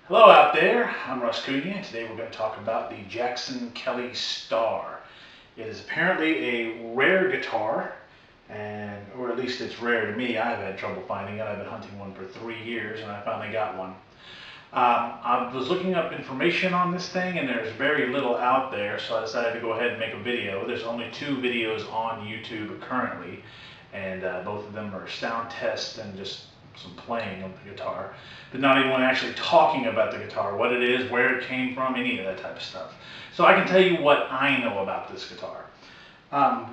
Hello out there, I'm Russ Cunha, and today we're going to talk about the Jackson Kelly Star. It is apparently a rare guitar, or at least it's rare to me. I've had trouble finding it. I've been hunting one for 3 years and I finally got one. I was looking up information on this thing and there's very little out there, so I decided to go ahead and make a video. There's only 2 videos on YouTube currently, and both of them are sound tests and just some playing of the guitar, but not anyone actually talking about the guitar, what it is, where it came from, any of that type of stuff. So I can tell you what I know about this guitar.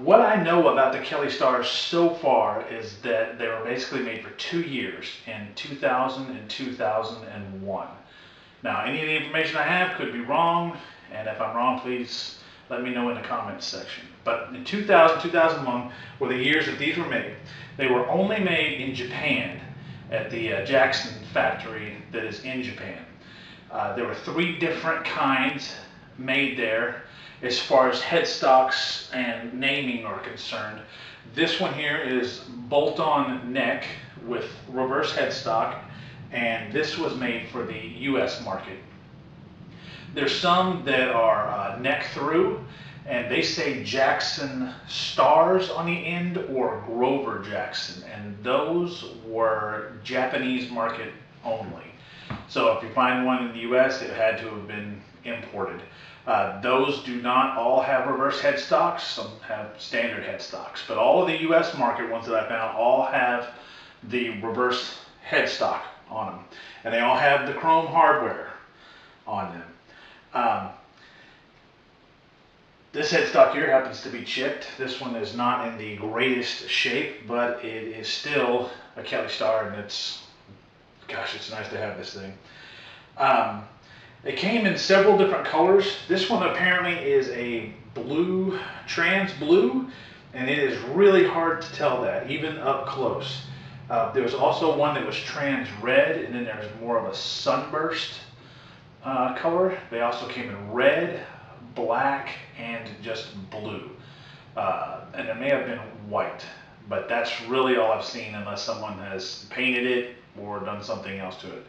What I know about the Kelly Stars so far is that they were basically made for 2 years, in 2000 and 2001. Now, any of the information I have could be wrong, and if I'm wrong, please let me know in the comments section. But in 2000, 2001 were the years that these were made. They were only made in Japan at the Jackson factory that is in Japan. There were 3 different kinds made there as far as headstocks and naming are concerned. This one here is bolt-on neck with reverse headstock, and this was made for the US market. There's some that are neck through, and they say Jackson Stars on the end or Grover Jackson, and those were Japanese market only. So if you find one in the US, it had to have been imported. Those do not all have reverse headstocks. Some have standard headstocks, but all of the US market ones that I found all have the reverse headstock on them, and they all have the chrome hardware on them. This headstock here happens to be chipped. This one is not in the greatest shape, but it is still a Kelly Star, and gosh, it's nice to have this thing. It came in several different colors. This one apparently is a blue, trans blue, and it is really hard to tell that, even up close. There was also one that was trans red, and then there's more of a sunburst color. They also came in red, black, and just blue. And there may have been white, but that's really all I've seen unless someone has painted it or done something else to it.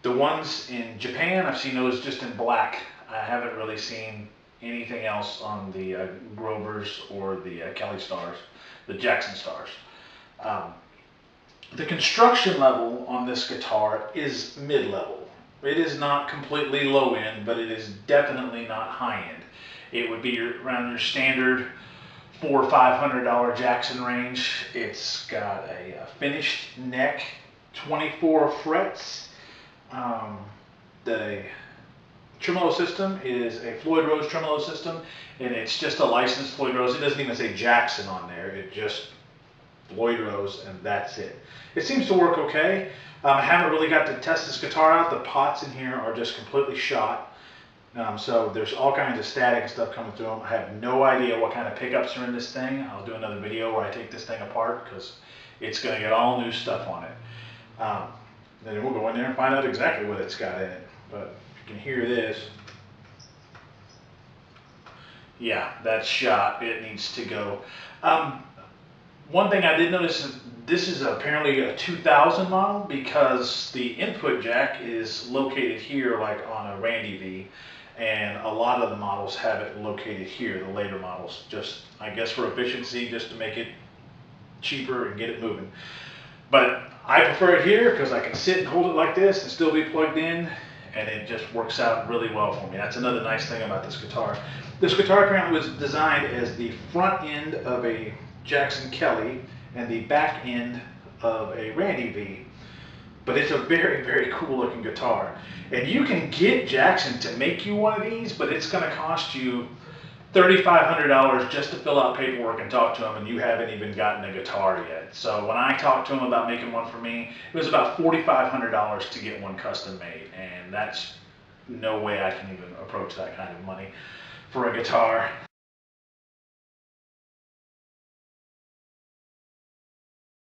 The ones in Japan, I've seen those just in black. I haven't really seen anything else on the Grovers or the Kelly Stars, the Jackson Stars. The construction level on this guitar is mid-level. It is not completely low end, but it is definitely not high end. It would be around your standard $400 or $500 Jackson range. It's got a finished neck, 24 frets. The tremolo system is a Floyd Rose tremolo system, and it's just a licensed Floyd Rose. It doesn't even say Jackson on there. It just Floyd Rose, and that's it. It seems to work okay. I haven't really got to test this guitar out. The pots in here are just completely shot. So there's all kinds of static and stuff coming through them. I have no idea what kind of pickups are in this thing. I'll do another video where I take this thing apart because it's going to get all new stuff on it. Then we'll go in there and find out exactly what it's got in it. But you can hear this. Yeah, that's shot. It needs to go. One thing I did notice is this is apparently a 2000 model because the input jack is located here like on a Randy V, and a lot of the models have it located here, the later models, just I guess for efficiency, just to make it cheaper and get it moving. But I prefer it here because I can sit and hold it like this and still be plugged in, and it just works out really well for me. That's another nice thing about this guitar. This guitar apparently was designed as the front end of a Jackson Kelly and the back end of a Randy V. But it's a very, very cool looking guitar. And you can get Jackson to make you one of these, but it's going to cost you $3,500 just to fill out paperwork and talk to them, and you haven't even gotten a guitar yet. So when I talked to them about making one for me, it was about $4,500 to get one custom made, and that's no way I can even approach that kind of money for a guitar.